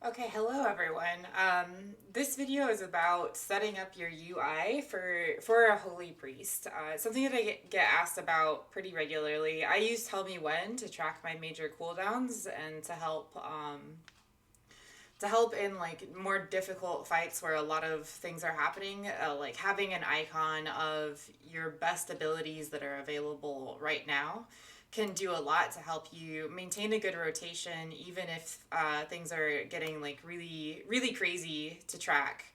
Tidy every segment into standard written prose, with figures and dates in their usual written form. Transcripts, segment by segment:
Okay, hello everyone. This video is about setting up your UI for a holy priest. It's something that I get asked about pretty regularly. I use TellMeWhen to track my major cooldowns and to help in like more difficult fights where a lot of things are happening. Like having an icon of your best abilities that are available right now can do a lot to help you maintain a good rotation, even if things are getting like really crazy to track.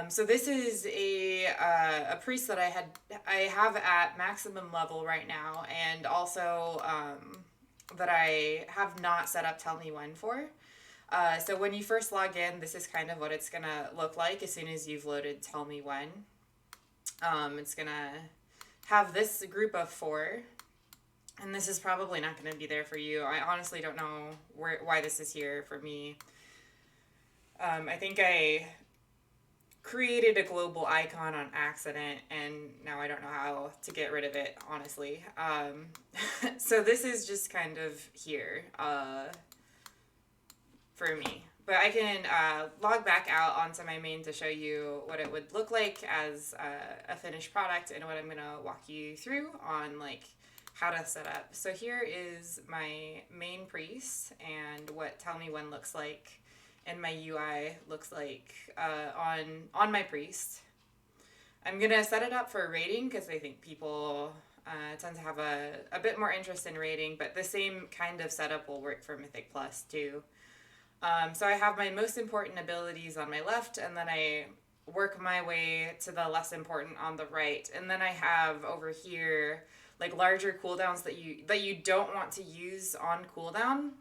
So this is a priest that I have at maximum level right now, and also that I have not set up Tell Me When for. So when you first log in, this is kind of what it's gonna look like as soon as you've loaded Tell Me When. It's gonna have this group of four, and this is probably not going to be there for you. I honestly don't know why this is here for me. I think I created a global icon on accident, and now I don't know how to get rid of it, honestly. So this is just kind of here for me. But I can log back out onto my main to show you what it would look like as a finished product and what I'm going to walk you through on like how to set up. So here is my main priest and what Tell Me When looks like, and my UI looks like on my priest. I'm gonna set it up for rating because I think people tend to have a bit more interest in rating, but the same kind of setup will work for Mythic Plus too. So I have my most important abilities on my left, and then I work my way to the less important on the right, and then I have over here like larger cooldowns that you don't want to use on cooldown,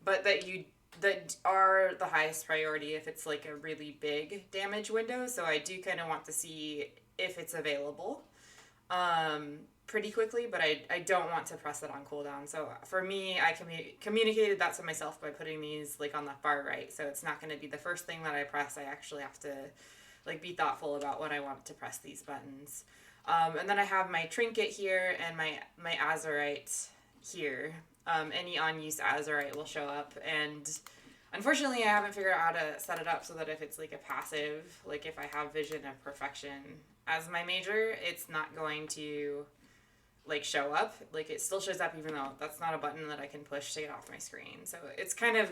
but that are the highest priority if it's like a really big damage window. So I do kind of want to see if it's available pretty quickly, but I don't want to press it on cooldown. So for me, I communicated that to myself by putting these like on the far right. So it's not going to be the first thing that I press. I actually have to like be thoughtful about when I want to press these buttons. And then I have my trinket here and my azurite here. Any unused azurite will show up, and unfortunately I haven't figured out how to set it up so that if it's like a passive, like if I have Vision of Perfection as my major, it's not going to like show up. Like it still shows up even though that's not a button that I can push to get off my screen. So it's kind of,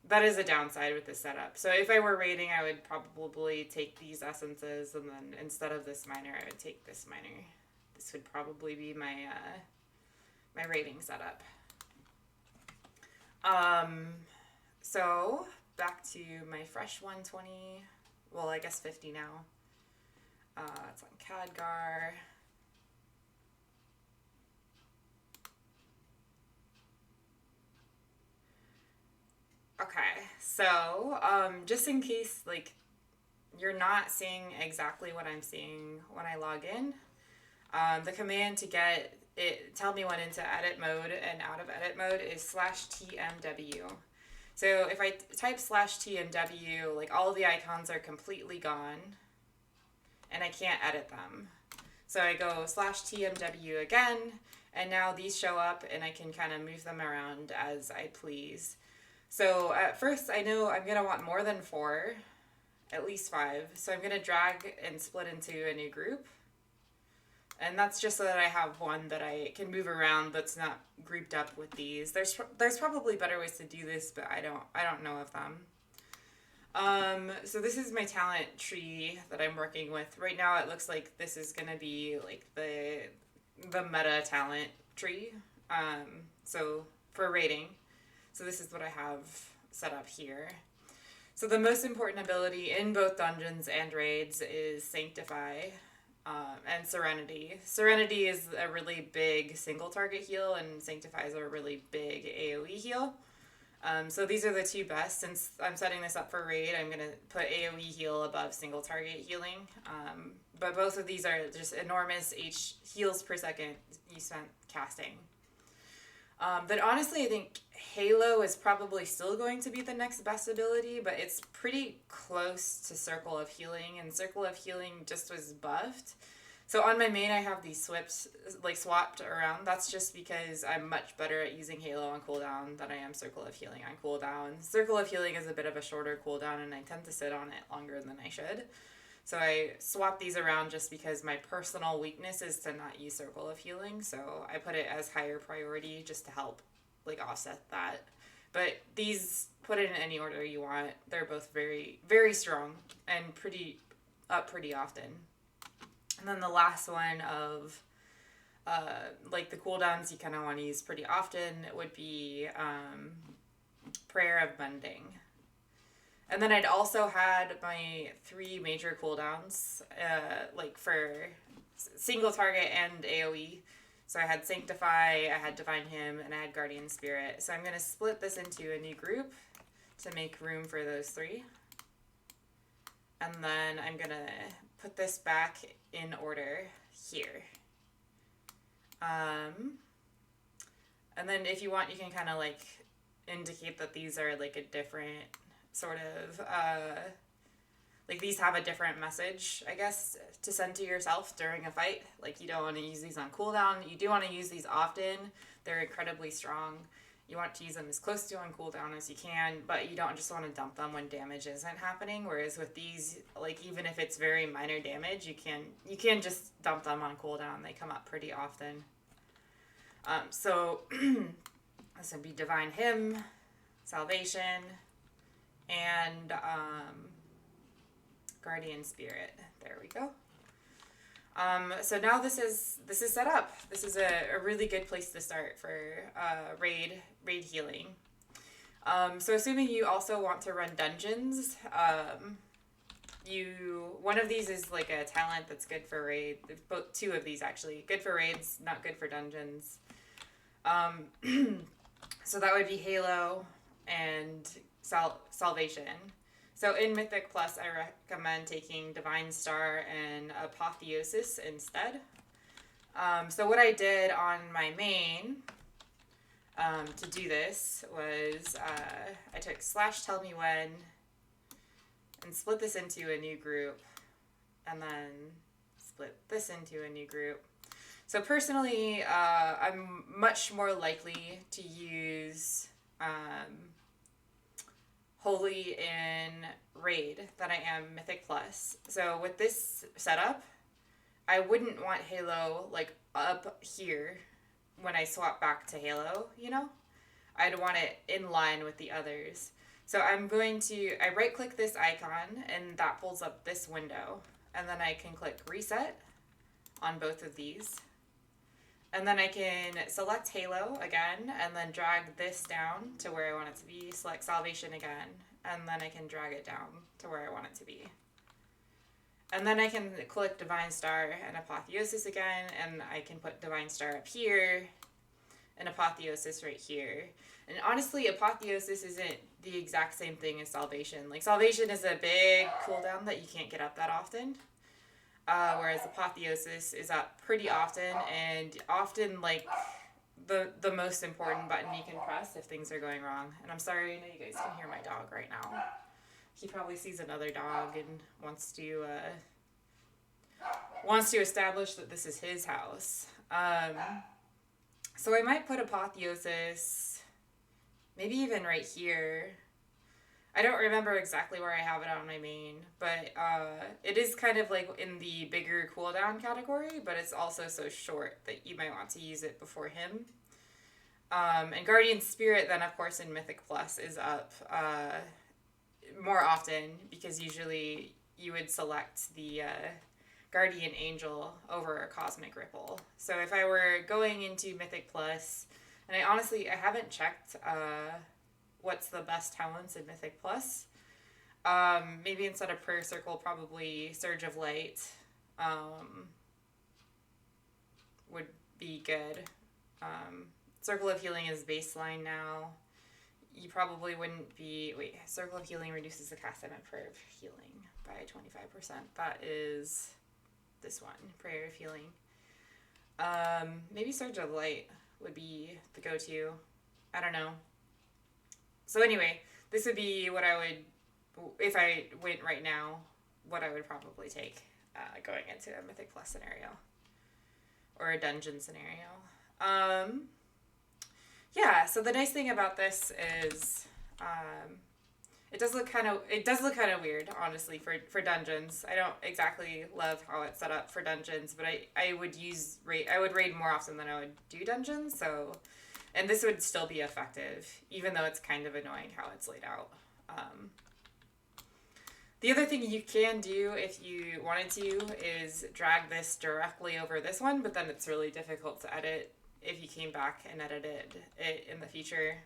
that is a downside with this setup. So if I were rating, I would probably take these essences, and then instead of this miner, I would take this miner. This would probably be my my rating setup. So back to my fresh 120. Well, I guess 50 now. It's on Khadgar. Okay, so just in case like you're not seeing exactly what I'm seeing when I log in, the command to get it Tell Me When into edit mode and out of edit mode is /tmw. So if I type /tmw, like all of the icons are completely gone and I can't edit them. So I go /tmw again, and now these show up and I can kind of move them around as I please. So at first I know I'm going to want more than 4, at least 5. So I'm going to drag and split into a new group. And that's just so that I have one that I can move around that's not grouped up with these. There's probably better ways to do this, but I don't know of them. So this is my talent tree that I'm working with. Right now it looks like this is going to be like the meta talent tree. So for rating. So this is what I have set up here. So the most important ability in both dungeons and raids is Sanctify and Serenity. Serenity is a really big single target heal, and Sanctify is a really big AoE heal. So these are the two best. Since I'm setting this up for raid, I'm going to put AoE heal above single target healing. But both of these are just enormous heals per second you spent casting. But honestly, I think Halo is probably still going to be the next best ability, but it's pretty close to Circle of Healing, and Circle of Healing just was buffed. So on my main, I have these swapped around. That's just because I'm much better at using Halo on cooldown than I am Circle of Healing on cooldown. Circle of Healing is a bit of a shorter cooldown, and I tend to sit on it longer than I should. So I swap these around just because my personal weakness is to not use Circle of Healing. So I put it as higher priority just to help offset that. But these, put it in any order you want. They're both very, very strong and pretty often. And then the last one of the cooldowns you kind of want to use pretty often would be Prayer of Mending. And then I'd also had my 3 major cooldowns, for single target and AoE. So I had Sanctify, I had Divine Hymn, and I had Guardian Spirit. So I'm going to split this into a new group to make room for those 3. And then I'm going to put this back in order here. And then if you want, you can kind of indicate that these are a different sort of, these have a different message, I guess, to send to yourself during a fight. You don't want to use these on cooldown. You do want to use these often. They're incredibly strong. You want to use them as close to on cooldown as you can, but you don't just want to dump them when damage isn't happening. Whereas with these, even if it's very minor damage, you can just dump them on cooldown. They come up pretty often. So this would be Divine Hymn, Salvation, and Guardian Spirit. There we go. So now this is set up. This is a really good place to start for raid healing. So assuming you also want to run dungeons, one of these is a talent that's good for raid. There's both 2 of these actually. Good for raids, not good for dungeons. So that would be Halo and Salvation. So in Mythic Plus, I recommend taking Divine Star and Apotheosis instead. So what I did on my main to do this was I took /TellMeWhen and split this into a new group, and then split this into a new group. So personally, I'm much more likely to use Holy in Raid than I am Mythic Plus. So with this setup, I wouldn't want Halo up here when I swap back to Halo, I'd want it in line with the others. So I right click this icon and that pulls up this window, and then I can click reset on both of these. And then I can select Halo again, and then drag this down to where I want it to be, select Salvation again, and then I can drag it down to where I want it to be. And then I can click Divine Star and Apotheosis again, and I can put Divine Star up here, and Apotheosis right here. And honestly, Apotheosis isn't the exact same thing as Salvation. Salvation is a big cooldown that you can't get up that often. Whereas Apotheosis is up pretty often, and often the most important button you can press if things are going wrong. And I'm sorry, I know you guys can hear my dog right now. He probably sees another dog and wants to establish that this is his house. So I might put Apotheosis maybe even right here. I don't remember exactly where I have it on my main, but it is kind of in the bigger cooldown category, but it's also so short that you might want to use it before him. And Guardian Spirit then, of course, in Mythic Plus is up more often, because usually you would select the Guardian Angel over a Cosmic Ripple. So if I were going into Mythic Plus, and I haven't checked what's the best talents in Mythic Plus. Maybe instead of Prayer Circle, probably Surge of Light would be good. Circle of Healing is baseline now. You probably wouldn't be... Wait, Circle of Healing reduces the cast time of Prayer of Healing by 25%. That is this one, Prayer of Healing. Maybe Surge of Light would be the go-to. I don't know. So anyway, this would be what I would, if I went right now, what I would probably take. going into a Mythic Plus scenario or a dungeon scenario. Yeah, so the nice thing about this is it does look kind of weird, honestly, for dungeons. I don't exactly love how it's set up for dungeons, but I would raid more often than I would do dungeons, so, and this would still be effective, even though it's kind of annoying how it's laid out. The other thing you can do if you wanted to is drag this directly over this one, but then it's really difficult to edit if you came back and edited it in the future.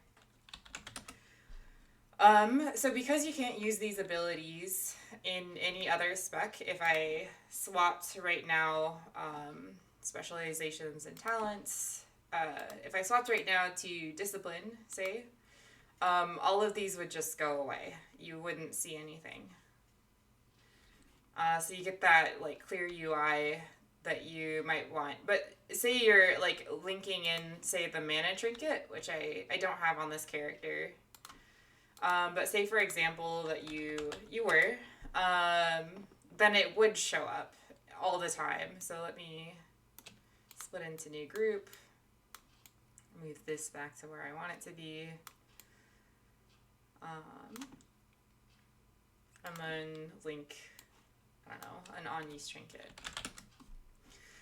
So because you can't use these abilities in any other spec, if I swapped right now specializations and talents, if I swapped right now to discipline, say, all of these would just go away. You wouldn't see anything. So you get that like clear UI that you might want. But say you're like linking in, say, the mana trinket, which I don't have on this character. But say, for example, that you were, then it would show up all the time. So let me split into new group, move this back to where I want it to be, and then link, I don't know, an on-use trinket.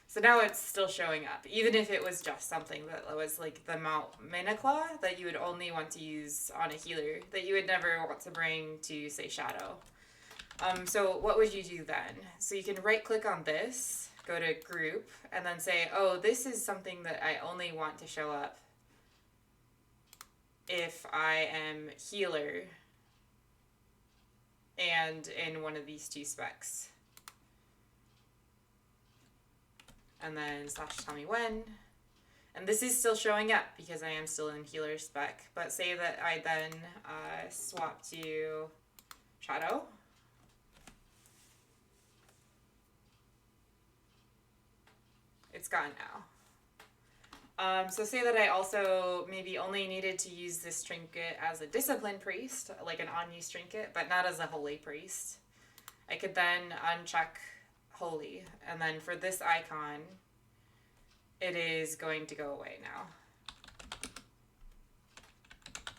So now it's still showing up, even if it was just something that was like the Mana Claw that you would only want to use on a healer, that you would never want to bring to, say, Shadow. So what would you do then? So you can right click on this, go to group, and then say, oh, this is something that I only want to show up if I am healer and in one of these two specs. And then /TellMeWhen. And this is still showing up because I am still in healer spec. But say that I then swap to Shadow. It's gone now. So say that I also maybe only needed to use this trinket as a discipline priest, like an on-use trinket, but not as a holy priest. I could then uncheck holy, and then for this icon it is going to go away now.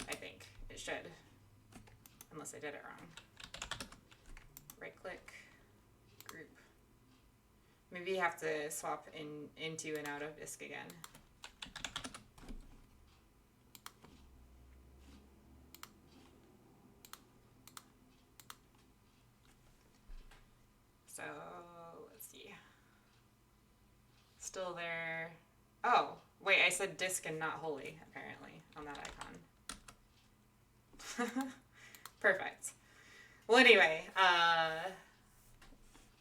I think it should, unless I did it wrong. Right click, group. Maybe you have to swap into and out of disk again. So still there. Oh, wait, I said disk and not holy, apparently, on that icon. Perfect. Well, anyway,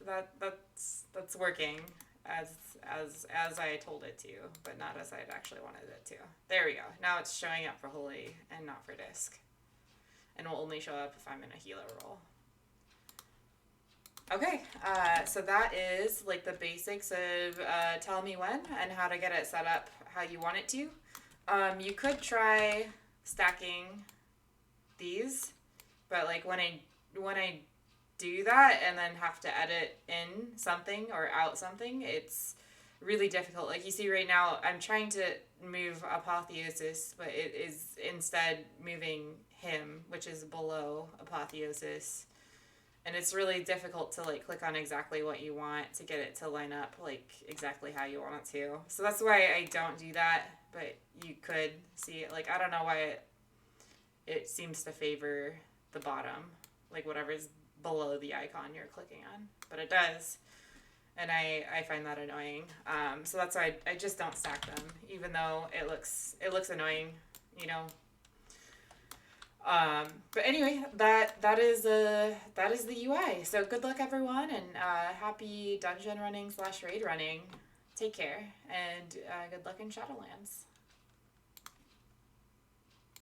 that's working as I told it to, but not as I'd actually wanted it to. There we go. Now it's showing up for holy and not for disk. And will only show up if I'm in a healer role. Okay, so that is like the basics of TellMeWhen and how to get it set up how you want it to. You could try stacking these, but like when I do that and then have to edit in something or out something, it's really difficult. Like you see right now, I'm trying to move Apotheosis, but it is instead moving him, which is below Apotheosis. And it's really difficult to like click on exactly what you want to get it to line up like exactly how you want it to. So that's why I don't do that, but you could see it. Like, I don't know why it seems to favor the bottom, like whatever's below the icon you're clicking on, but it does. And I find that annoying. So that's why I just don't stack them, even though it looks annoying, you know. But anyway, that is the UI. So good luck, everyone, and happy dungeon running /raid running. Take care, and good luck in Shadowlands.